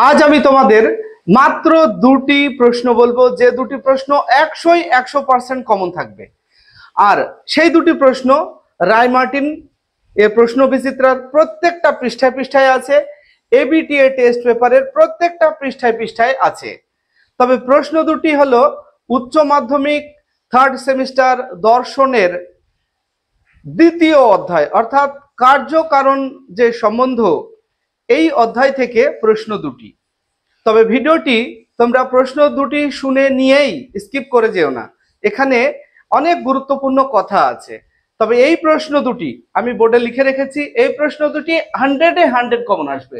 আজ আমি তোমাদের মাত্র দুটি প্রশ্ন বলবো, যে দুটি প্রশ্ন 100% কমন থাকবে। আর সেই দুটি প্রশ্ন রায় মার্টিন এর প্রশ্ন বিচিত্রার প্রত্যেকটা পৃষ্ঠায় পৃষ্ঠায় আছে, এবিটিএ টেস্ট পেপারের প্রত্যেকটা পৃষ্ঠায় পৃষ্ঠায় আছে। তবে প্রশ্ন দুটি হলো উচ্চ মাধ্যমিক থার্ড সেমিস্টার দর্শনের দ্বিতীয় অধ্যায় অর্থাৎ কার্যকারণ যে সম্বন্ধ, এই অধ্যায় থেকে প্রশ্ন দুটি। তবে ভিডিওটি তোমরা প্রশ্ন দুটি শুনে নিয়েই স্কিপ করে যেও না, এখানে অনেক গুরুত্বপূর্ণ কথা আছে। তবে এই প্রশ্ন দুটি আমি বোর্ডে লিখে রেখেছি, এই প্রশ্ন দুটি 100-এ 100 কমন আসবে।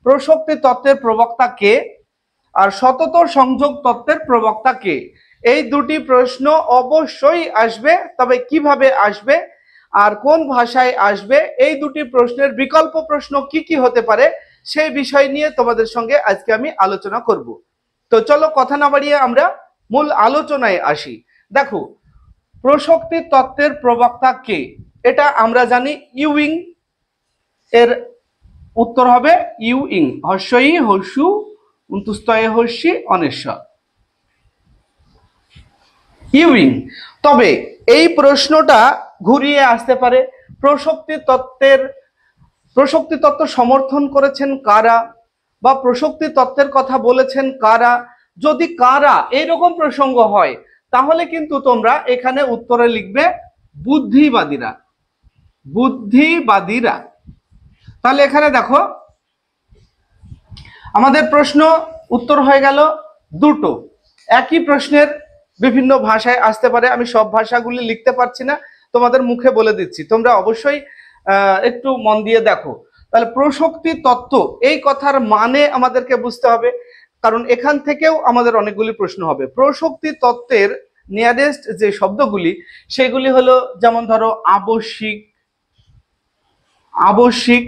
প্রসক্তি তত্ত্বের প্রবক্তা কে আর সতত সংযোগ তত্ত্বের প্রবক্তা কে, এই দুটি প্রশ্ন অবশ্যই আসবে। তবে কিভাবে আসবে আর কোন ভাষায় আসবে, এই দুটি প্রশ্নের বিকল্প প্রশ্ন কি কি হতে পারে, সেই বিষয় নিয়ে তোমাদের সঙ্গে আজকে আমি আলোচনা করব। তো চলো কথা না বাড়িয়ে আমরা মূল আলোচনায় আসি। দেখো, প্রসক্তি তত্ত্বের প্রবক্তা কে, এটা আমরা জানি ইউইং। এর উত্তর হবে ইউইং, হর্ষই হর্ষু উন্তুস্তয়ে হর্ষি অনেশ্বর, ইউইং। তবে এই প্রশ্নটা ঘুরিয়ে আসতে পারে, প্রসক্তি তত্ত্ব সমর্থন করেছেন কারা, বা প্রসক্তি তত্ত্বের কথা বলেছেন কারা। যদি কারা এইরকম প্রসঙ্গ হয়, তাহলে কিন্তু তোমরা এখানে উত্তরে লিখবে বুদ্ধিবাদীরা, বুদ্ধিবাদীরা। তাহলে এখানে দেখো আমাদের প্রশ্ন উত্তর হয়ে গেল দুটো। একই প্রশ্নের বিভিন্ন ভাষায় আসতে পারে, আমি সব ভাষাগুলি লিখতে পারছি না, তোমাদের মুখে বলে দিচ্ছি, তোমরা অবশ্যই একটু মন দিয়ে দেখো। তাহলে প্রসক্তি তত্ত্ব এই কথার মানে আমাদেরকে বুঝতে হবে, কারণ এখান থেকেও আমাদের অনেকগুলি প্রশ্ন হবে। প্রসক্তি তত্ত্বের নিয়ারেস্ট যে শব্দগুলি, সেগুলি হলো যেমন ধরো আবশ্যিক। আবশ্যিক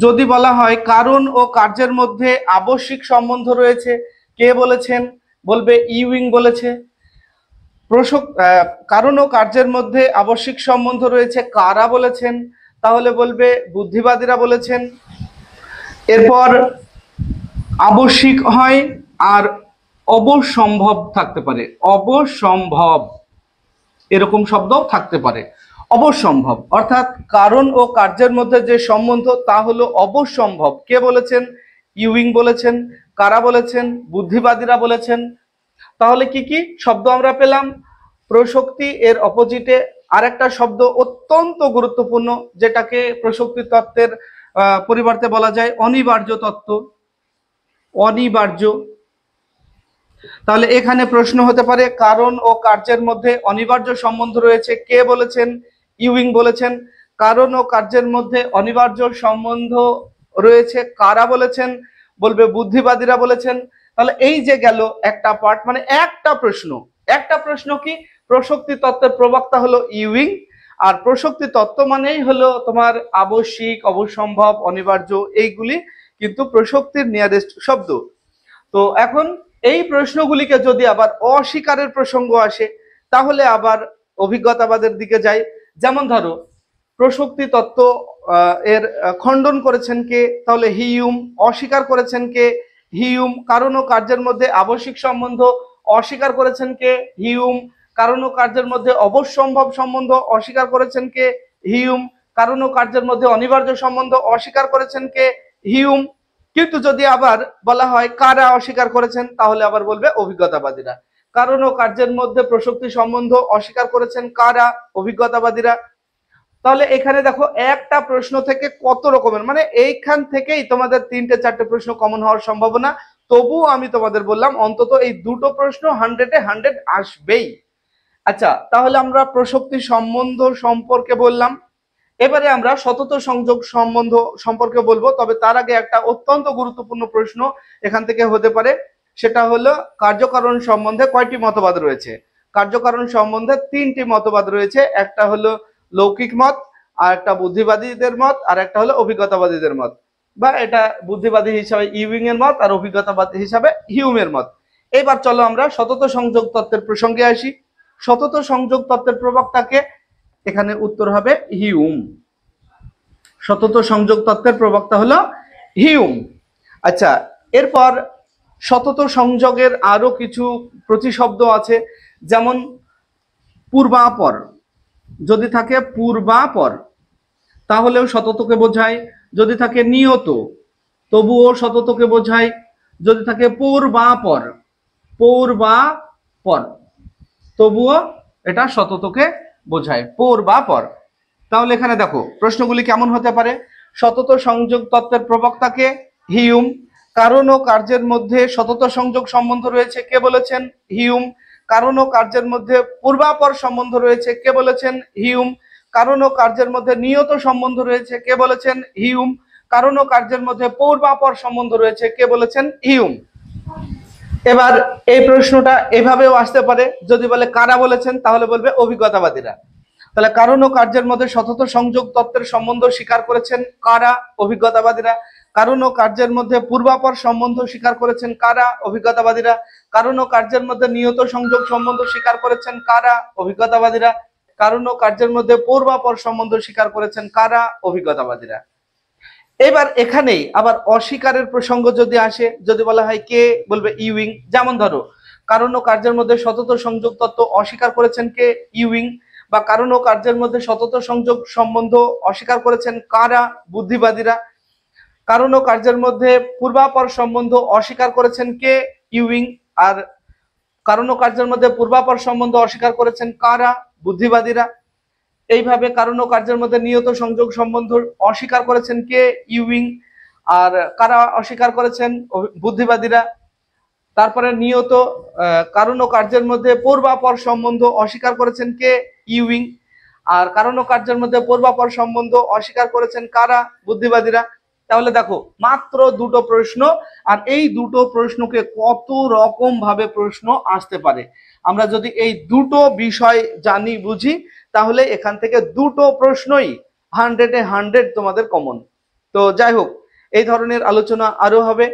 যদি বলা হয় কারণ ও কার্যের মধ্যে আবশ্যিক সম্বন্ধ রয়েছে, কে বলেছেন, বলবে ইউইং বলেছে। কারণ ও কার্যের মধ্যে আবশ্যিক সম্বন্ধ রয়েছে, কারা বলেছেন, তাহলে বলবে বুদ্ধিবাদীরা বলেছেন। এরপর আবশ্যিক হয় আর অবসম্ভব থাকতে পারে, অবসম্ভব এরকম শব্দও থাকতে পারে। অবসম্ভব অর্থাৎ কারণ ও কার্যের মধ্যে যে সম্বন্ধ, তা হলো অবসম্ভব। কে বলেছেন, ইউইং বলেছেন। কারা বলেছেন, বুদ্ধিবাদীরা বলেছেন। তাহলে কি কি শব্দ আমরা পেলাম? প্রসক্তি এর অপোজিটে আরেকটা শব্দ অত্যন্ত গুরুত্বপূর্ণ, যেটাকে প্রসক্তি তত্ত্বের পরিবর্তে বলা যায় অনিবার্য তত্ত্ব, অনিবার্য। তাহলে এখানে প্রশ্ন হতে পারে কারণ ও কার্যের মধ্যে অনিবার্য সম্বন্ধ রয়েছে, কে বলেছেন, ইউইং বলেছেন। কারণ ও কার্যের মধ্যে অনিবার্য সম্বন্ধ রয়েছে, কারা বলেছেন, বলবে বুদ্ধিবাদীরা বলেছেন। তাহলে এই যে গেল একটা পার্ট, মানে একটা প্রশ্ন কি, প্রসক্তি তত্ত্বের প্রবক্তা হলো ইউইং, আর প্রসক্তি তত্ত্ব মানেই হলো তোমার আবশ্যিক, অবসম্ভব, অনিবার্য, এইগুলি কিন্তু প্রসক্তির নিয়ারেস্ট শব্দ। তো এখন এই প্রশ্নগুলিকে যদি আবার অস্বীকারের প্রসঙ্গ আসে, তাহলে আবার অভিজ্ঞতাবাদের দিকে যাই। যেমন ধরো প্রসক্তি তত্ত্ব এর খণ্ডন করেছেন কে, তাহলে হিউম। অস্বীকার করেছেন কে, হিউম। কারণ ও কার্যের মধ্যে আবশ্যিক সম্বন্ধ অস্বীকার করেছেন কে, হিউম। কারণ ও কার্যের মধ্যে অবশ্যম্ভব সম্বন্ধ অস্বীকার করেছেন কে, হিউম। কারণ ও কার্যের মধ্যে অনিবার্য সম্বন্ধ অস্বীকার করেছেন কে, হিউম। কিন্তু যদি আবার বলা হয় কারা অস্বীকার করেছেন, তাহলে আবার বলবে অভিজ্ঞতাবাদীরা। কারণ ও কার্যের মধ্যে প্রসক্তি সম্বন্ধ অস্বীকার করেছেন কারা, অভিজ্ঞতাবাদীরা। তাহলে এখানে দেখো একটা প্রশ্ন থেকে কত রকমের, মানে এইখান থেকেই তোমাদের 3-4টে প্রশ্ন কমন হওয়ার সম্ভাবনা। তবুও আমি তোমাদের বললাম অন্তত এই দুটো প্রশ্ন 100-এ 100 আসবেই। আচ্ছা, তাহলে আমরা প্রসক্তি সম্বন্ধ সম্পর্কে বললাম, এবারে আমরা সতত সংযোগ সম্বন্ধ সম্পর্কে বলবো। তবে তার আগে একটা অত্যন্ত গুরুত্বপূর্ণ প্রশ্ন এখান থেকে হতে পারে, সেটা হলো কার্যকারণ সম্বন্ধে কয়টি মতবাদ রয়েছে। কার্যকারণ সম্বন্ধে 3টি মতবাদ রয়েছে, একটা হলো লৌকিক মত, আর একটা বুদ্ধিবাদীদের মত, আর একটা হলো অভিজ্ঞতাবাদীদের মত, বা এটা বুদ্ধিবাদী হিসাবে ইউইং এর মত আর অভিজ্ঞতাবাদী হিসাবে হিউমের মত। এবার চলো আমরা সতত সংযোগ তত্ত্বের প্রসঙ্গে আসি। সতত সংযোগ তত্ত্বের প্রবক্তাকে, এখানে উত্তর হবে হিউম। সতত সংযোগ তত্ত্বের প্রবক্তা হলো হিউম। আচ্ছা, এরপর সতত সংযোগের আরো কিছু প্রতিশব্দ আছে, যেমন পূর্বাপর। যদি থাকে পূর্বাপর তাহলেও সততকে বোঝায়, যদি থাকে নিয়ত তবুও সততকে বোঝায়, যদি থাকে পূর্বাপর পূর্বাপর তবুও এটা সততকে বোঝায়, পূর্বাপর। তাহলে এখানে দেখো প্রশ্নগুলি কেমন হতে পারে। সতত সংযোগ তত্ত্বের প্রবক্তাকে হিউম। কারণ ও কার্যের মধ্যে সতত সংযোগ সম্বন্ধ রয়েছে, কে বলেছেন? হিউম। কারণ ও কার্যের মধ্যে পূর্বাপর সম্বন্ধ রয়েছে, কে বলেছেন? হিউম। কারণ ও কার্যের মধ্যে নিয়ত সম্বন্ধ রয়েছে, কে বলেছেন? হিউম। কারণ ও কার্যের মধ্যে পূর্বাপর সম্বন্ধ রয়েছে, কে বলেছেন? হিউম। এবার এই প্রশ্নটা এভাবেও আসতে পারে, যদি বলে কারা বলেছেন তাহলে বলবে অভিজ্ঞতাবাদীরা। তাহলে কারণ ও কার্যের মধ্যে সতত সংযোগ তত্ত্বের সম্বন্ধ স্বীকার করেছেন কারা? অভিজ্ঞতাবাদীরা। কারণ ও কার্যের মধ্যে পূর্বাপর সম্বন্ধ স্বীকার করেছেন কারা? অভিজ্ঞতাবাদীরা। কারণ ও কার্যের মধ্যে নিয়ত সংযোগ সম্বন্ধ স্বীকার করেছেন কারা? অভিজ্ঞতাবাদীরা। কারণ ও কার্যের মধ্যে পূর্বাপর সম্বন্ধ স্বীকার করেছেন কারা? অভিজ্ঞতাবাদীরা। এবার এখানেই আবার অস্বীকারের প্রসঙ্গ যদি আসে, যদি বলা হয় কে, বলবে ইউইং। যেমন ধরো কারণ ও কার্যের মধ্যে সতত সংযোগ তত্ত্ব অস্বীকার করেছেন কে? ইউইং। বা কারণ ও কার্যের মধ্যে সতত সংযোগ সম্বন্ধ অস্বীকার করেছেন কারা? বুদ্ধিবাদীরা। কারণ ও কার্যের মধ্যে পূর্বাপর সম্বন্ধ অস্বীকার করেছেন কে? ইউইং। আর কারণ ও কার্যের মধ্যে পূর্বাপর সম্বন্ধ অস্বীকার করেছেন কারা? বুদ্ধিবাদীরা। এইভাবে কারণ ও কার্যের মধ্যে নিয়ত সংযোগ সম্বন্ধ অস্বীকার করেছেন কে? ইউইং। আর কারা অস্বীকার করেছেন? বুদ্ধিবাদীরা। তারপরে নিয়ত কারণ ও কার্যের মধ্যে পূর্বাপর সম্বন্ধ অস্বীকার করেছেন কে? ইউইং। আর কারণ ও কার্যের মধ্যে পূর্বাপর সম্বন্ধ অস্বীকার করেছেন কারা? বুদ্ধিবাদীরা। তাহলে দেখো মাত্র দুটো প্রশ্ন, আর এই দুটো প্রশ্নকে কত রকম ভাবে প্রশ্ন আসতে পারে। আমরা যদি এই দুটো বিষয় জানি বুঝি, তাহলে এখান থেকে দুটো প্রশ্নই 100-এ 100 তোমাদের কমন। তো যাই হোক, এই ধরনের আলোচনা আরো হবে।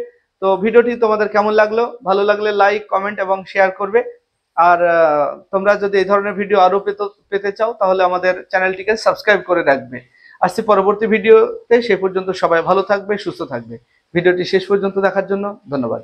তো ভিডিওটি তোমাদের কেমন লাগলো? ভালো লাগলে লাইক, কমেন্ট এবং শেয়ার করবে। আর তোমরা যদি এই ধরনের ভিডিও আরো পেতে চাও তাহলে আমাদের চ্যানেলটিকে সাবস্ক্রাইব করে রাখবে। আসছি পরবর্তী ভিডিওতে, সে পর্যন্ত সবাই ভালো থাকবে, সুস্থ থাকবে। ভিডিওটি শেষ পর্যন্ত দেখার জন্য ধন্যবাদ।